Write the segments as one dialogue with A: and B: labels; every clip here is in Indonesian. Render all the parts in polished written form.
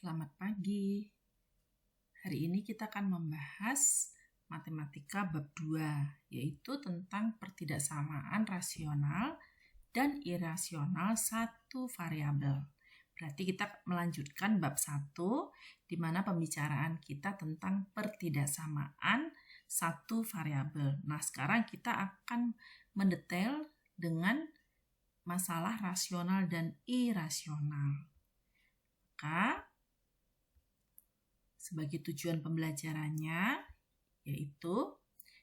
A: Selamat pagi. Hari ini kita akan membahas matematika bab 2, yaitu tentang pertidaksamaan rasional dan irasional satu variabel. Berarti kita melanjutkan bab 1, di mana pembicaraan kita tentang pertidaksamaan satu variabel. Nah, sekarang kita akan mendetail dengan masalah rasional dan irasional. Maka sebagai tujuan pembelajarannya, yaitu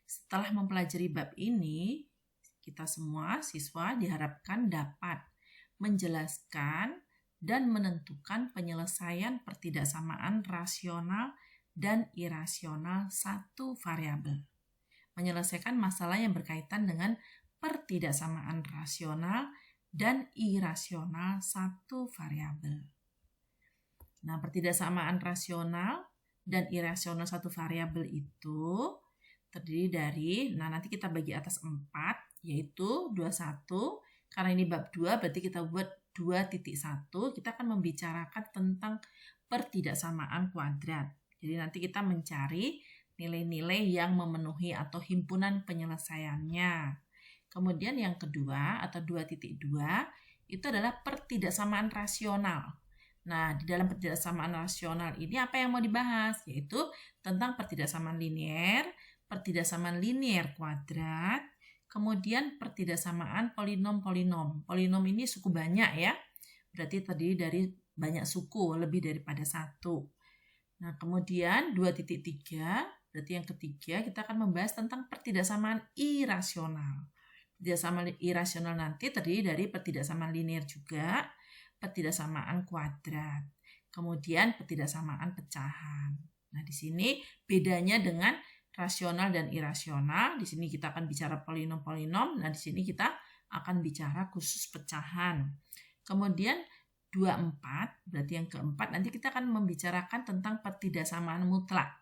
A: setelah mempelajari bab ini, kita semua siswa diharapkan dapat menjelaskan dan menentukan penyelesaian pertidaksamaan rasional dan irasional satu variabel. Menyelesaikan masalah yang berkaitan dengan pertidaksamaan rasional dan irasional satu variabel. Nah, pertidaksamaan rasional dan irasional satu variabel itu terdiri dari, nanti kita bagi atas 4, yaitu 21. Karena ini bab 2, berarti kita buat 2.1. Kita akan membicarakan tentang pertidaksamaan kuadrat. Jadi nanti kita mencari nilai-nilai yang memenuhi atau himpunan penyelesaiannya. Kemudian yang kedua atau 2.2 itu adalah pertidaksamaan rasional. Nah, di dalam pertidaksamaan rasional ini apa yang mau dibahas? Yaitu tentang pertidaksamaan linier kuadrat, kemudian pertidaksamaan polinom-polinom. Polinom ini suku banyak ya, berarti terdiri dari banyak suku, lebih daripada satu. Nah, kemudian 2.3, berarti yang ketiga kita akan membahas tentang pertidaksamaan irasional. Pertidaksamaan irasional nanti terdiri dari pertidaksamaan linier juga, pertidaksamaan kuadrat, kemudian pertidaksamaan pecahan. Nah, di sini bedanya dengan rasional dan irasional. Di sini kita akan bicara polinom-polinom. Nah, di sini kita akan bicara khusus pecahan. Kemudian 24, berarti yang keempat, nanti kita akan membicarakan tentang pertidaksamaan mutlak,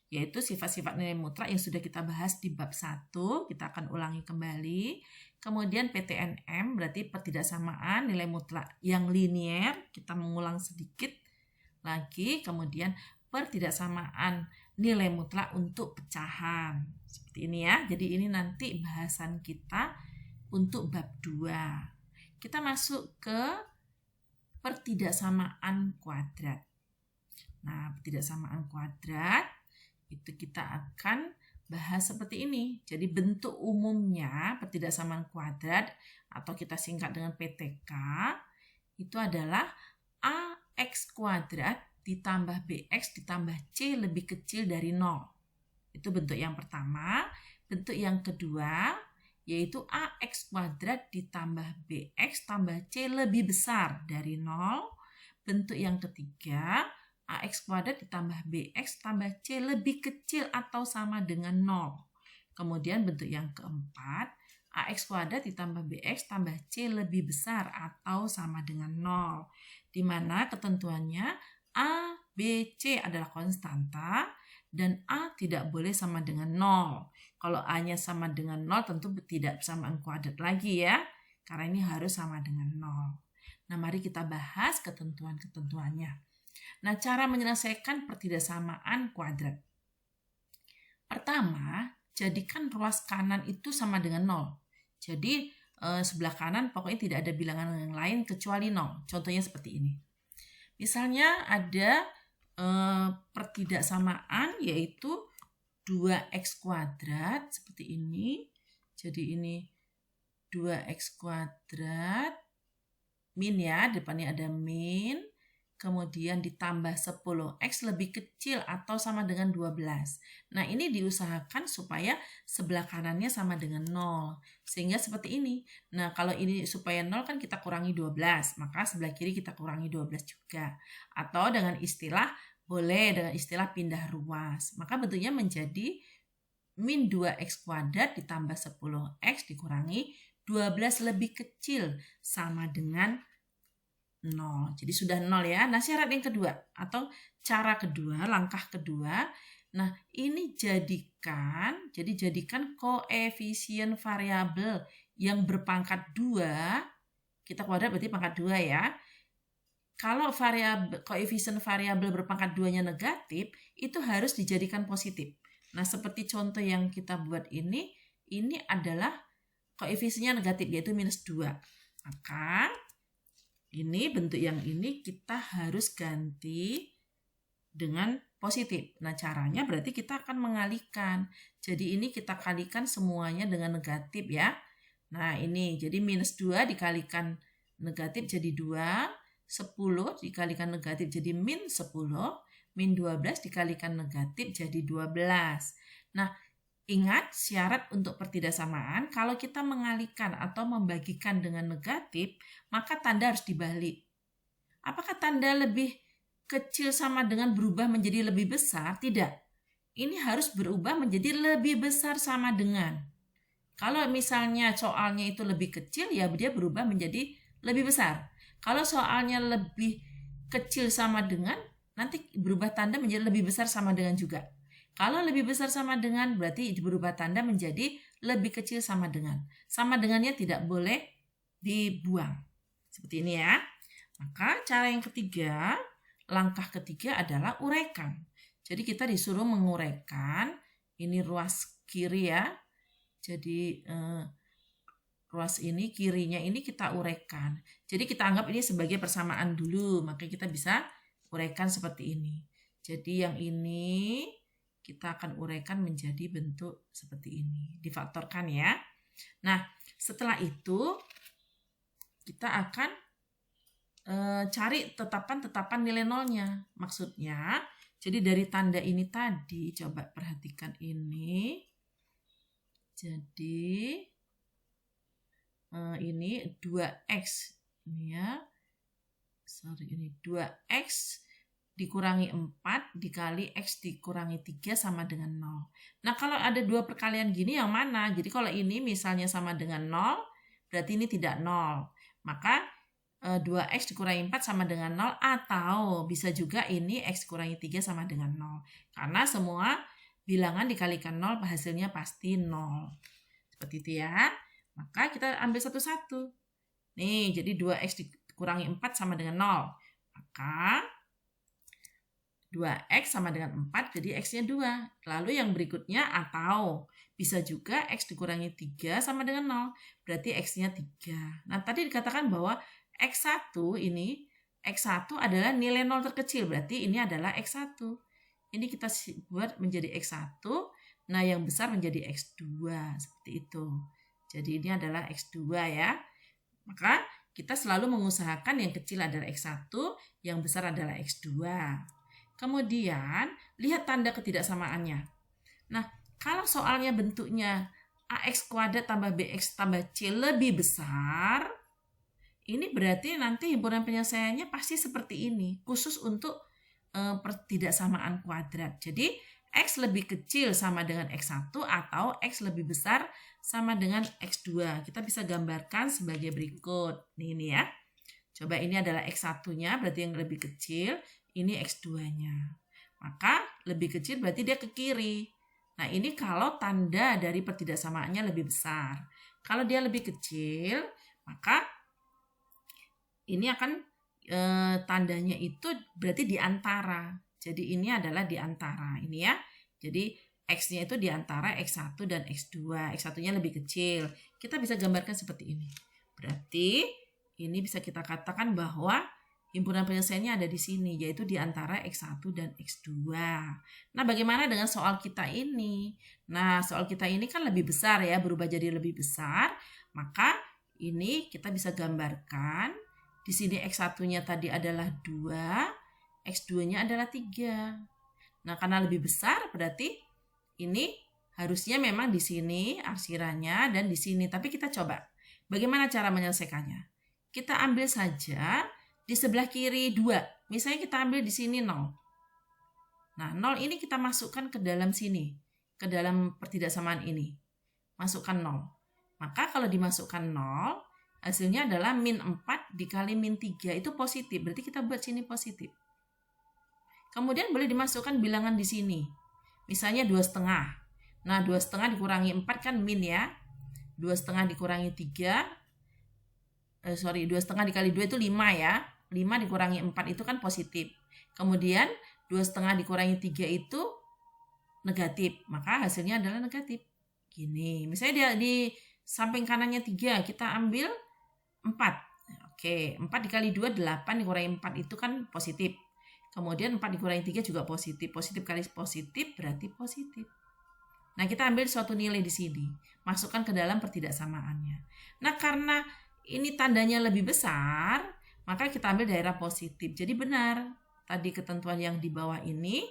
A: yaitu sifat-sifat nilai mutlak yang sudah kita bahas di bab 1, kita akan ulangi kembali. Kemudian PTNM, berarti pertidaksamaan nilai mutlak yang linier, kita mengulang sedikit lagi. Kemudian pertidaksamaan nilai mutlak untuk pecahan. Seperti ini ya, jadi ini nanti bahasan kita untuk bab 2. Kita masuk ke pertidaksamaan kuadrat. Nah, pertidaksamaan kuadrat itu kita akan bahas seperti ini. Jadi bentuk umumnya pertidaksamaan kuadrat atau kita singkat dengan PTK itu adalah AX kuadrat ditambah BX ditambah C lebih kecil dari 0. Itu bentuk yang pertama. Bentuk yang kedua yaitu AX kuadrat ditambah BX tambah C lebih besar dari 0. Bentuk yang ketiga, AX kuadrat ditambah BX tambah C lebih kecil atau sama dengan 0. Kemudian bentuk yang keempat, AX kuadrat ditambah BX tambah C lebih besar atau sama dengan 0. Di mana ketentuannya A, B, C adalah konstanta dan A tidak boleh sama dengan 0. Kalau A-nya sama dengan 0 tentu tidak persamaan kuadrat lagi ya, karena ini harus sama dengan 0. Nah, mari kita bahas ketentuan-ketentuannya. Nah, cara menyelesaikan pertidaksamaan kuadrat. Pertama, jadikan ruas kanan itu sama dengan 0. Jadi, sebelah kanan pokoknya tidak ada bilangan yang lain kecuali 0. Contohnya seperti ini. Misalnya ada pertidaksamaan yaitu 2x kuadrat seperti ini. Jadi ini 2x kuadrat min ya, depannya ada min. Kemudian ditambah 10x lebih kecil atau sama dengan 12. Nah, ini diusahakan supaya sebelah kanannya sama dengan 0. Sehingga seperti ini. Nah, kalau ini supaya 0 kan kita kurangi 12. Maka sebelah kiri kita kurangi 12 juga. Atau dengan istilah, boleh dengan istilah pindah ruas. Maka bentuknya menjadi min 2x kuadrat ditambah 10x dikurangi 12 lebih kecil sama dengan 0. Jadi sudah 0 ya. Nah, syarat yang kedua atau cara kedua, langkah kedua. Nah, ini jadikan koefisien variabel yang berpangkat 2, kita kuadrat berarti pangkat 2 ya. kalau koefisien variabel berpangkat 2-nya negatif, itu harus dijadikan positif. Nah, seperti contoh yang kita buat ini adalah koefisiennya negatif, yaitu -2. Maka ini bentuk yang ini kita harus ganti dengan positif. Nah, caranya berarti kita akan mengalihkan. Jadi ini kita kalikan semuanya dengan negatif ya. Nah, ini jadi -2 dikalikan negatif jadi 2. 10 dikalikan negatif jadi -10, -12 dikalikan negatif jadi 12. Nah, ingat syarat untuk pertidaksamaan, kalau kita mengalihkan atau membagikan dengan negatif, maka tanda harus dibalik. Apakah tanda lebih kecil sama dengan berubah menjadi lebih besar? Tidak. Ini harus berubah menjadi lebih besar sama dengan. Kalau misalnya soalnya itu lebih kecil, ya dia berubah menjadi lebih besar. Kalau soalnya lebih kecil sama dengan, nanti berubah tanda menjadi lebih besar sama dengan juga. Kalau lebih besar sama dengan, berarti berubah tanda menjadi lebih kecil sama dengan. Sama dengannya tidak boleh dibuang. Seperti ini ya. Maka cara yang ketiga, langkah ketiga adalah uraikan. Jadi kita disuruh menguraikan, ini ruas kiri ya. Jadi ruas ini, kirinya ini kita uraikan. Jadi kita anggap ini sebagai persamaan dulu, maka kita bisa uraikan seperti ini. Jadi yang ini kita akan uraikan menjadi bentuk seperti ini. Difaktorkan ya. Nah, setelah itu kita akan cari tetapan nilai nolnya. Maksudnya, jadi dari tanda ini tadi, coba perhatikan ini. Jadi ini 2x ini ya. Ini 2x dikurangi 4 dikali x dikurangi 3 sama dengan 0. Nah, kalau ada dua perkalian gini yang mana? Jadi kalau ini misalnya sama dengan 0, berarti ini tidak 0. Maka 2x dikurangi 4 sama dengan 0, atau bisa juga ini x kurangi 3 sama dengan 0. Karena semua bilangan dikalikan 0 hasilnya pasti 0. Seperti itu ya. Maka kita ambil satu-satu. Nih, jadi 2x dikurangi 4 sama dengan 0. Maka 2x sama dengan 4, jadi x-nya 2. Lalu yang berikutnya atau bisa juga x dikurangi 3 sama dengan 0. Berarti x-nya 3. Nah, tadi dikatakan bahwa x1 adalah nilai 0 terkecil. Berarti ini adalah x1. Ini kita buat menjadi x1. Nah, yang besar menjadi x2. Seperti itu. Jadi ini adalah x2 ya. Maka kita selalu mengusahakan yang kecil adalah x1, yang besar adalah x2. Kemudian, lihat tanda ketidaksamaannya. Nah, kalau soalnya bentuknya ax kuadrat tambah bx tambah c lebih besar, ini berarti nanti himpunan penyelesaiannya pasti seperti ini, khusus untuk pertidaksamaan kuadrat. Jadi, x lebih kecil sama dengan x1 atau x lebih besar sama dengan x2. Kita bisa gambarkan sebagai berikut. Ini ya. Coba ini adalah x1-nya, berarti yang lebih kecil. Ini x2-nya. Maka lebih kecil berarti dia ke kiri. Nah, ini kalau tanda dari pertidaksamaannya lebih besar. Kalau dia lebih kecil, maka ini akan tandanya itu berarti di antara. Jadi ini adalah di antara. Ini ya. Jadi x-nya itu di antara x1 dan x2. X1-nya lebih kecil. Kita bisa gambarkan seperti ini. Berarti ini bisa kita katakan bahwa himpunan penyelesaiannya ada di sini, yaitu di antara x1 dan x2. Nah, bagaimana dengan soal kita ini? Nah, soal kita ini kan lebih besar ya, berubah jadi lebih besar. Maka ini kita bisa gambarkan. Di sini x1-nya tadi adalah 2, x2-nya adalah 3. Nah, karena lebih besar berarti ini harusnya memang di sini arsirannya dan di sini. Tapi kita coba bagaimana cara menyelesaikannya. Kita ambil saja di sebelah kiri 2. Misalnya kita ambil di sini 0. Nah, 0 ini kita masukkan ke dalam sini. Ke dalam pertidaksamaan ini. Masukkan 0. Maka kalau dimasukkan 0, hasilnya adalah -4 dikali -3. Itu positif. Berarti kita buat sini positif. Kemudian boleh dimasukkan bilangan di sini. Misalnya 2,5. Nah, 2,5 dikurangi 4 kan min ya. 2,5 dikurangi 3. 2,5 dikali 2 itu 5 ya. 5 dikurangi 4 itu kan positif. Kemudian 2,5 dikurangi 3 itu negatif. Maka hasilnya adalah negatif. Gini, misalnya di samping kanannya 3, kita ambil 4. Oke, 4 dikali 2, 8 dikurangi 4 itu kan positif. Kemudian 4 dikurangi 3 juga positif. Positif kali positif berarti positif. Nah, kita ambil suatu nilai di sini. Masukkan ke dalam pertidaksamaannya. Nah, karena ini tandanya lebih besar, maka kita ambil daerah positif. Jadi benar. Tadi ketentuan yang di bawah ini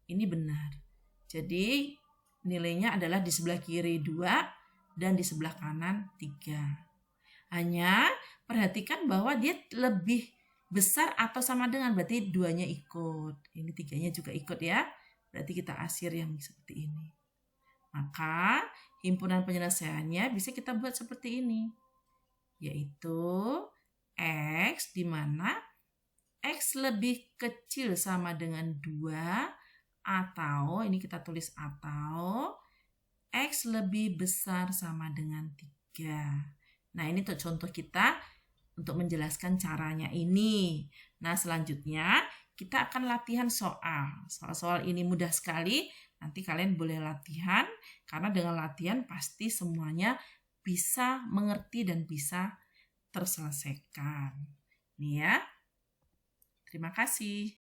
A: benar. Jadi nilainya adalah di sebelah kiri 2 dan di sebelah kanan 3. Hanya perhatikan bahwa dia lebih besar atau sama dengan, berarti 2-nya ikut. Ini 3-nya juga ikut ya. Berarti kita asyir yang seperti ini. Maka himpunan penyelesaiannya bisa kita buat seperti ini. Yaitu X di mana X lebih kecil sama dengan 2 atau ini kita tulis atau X lebih besar sama dengan 3. Nah, ini untuk contoh kita untuk menjelaskan caranya ini. Nah, selanjutnya kita akan latihan soal. Soal-soal ini mudah sekali. Nanti kalian boleh latihan, karena dengan latihan pasti semuanya bisa mengerti dan bisa terselesaikan. Nih ya. Terima kasih.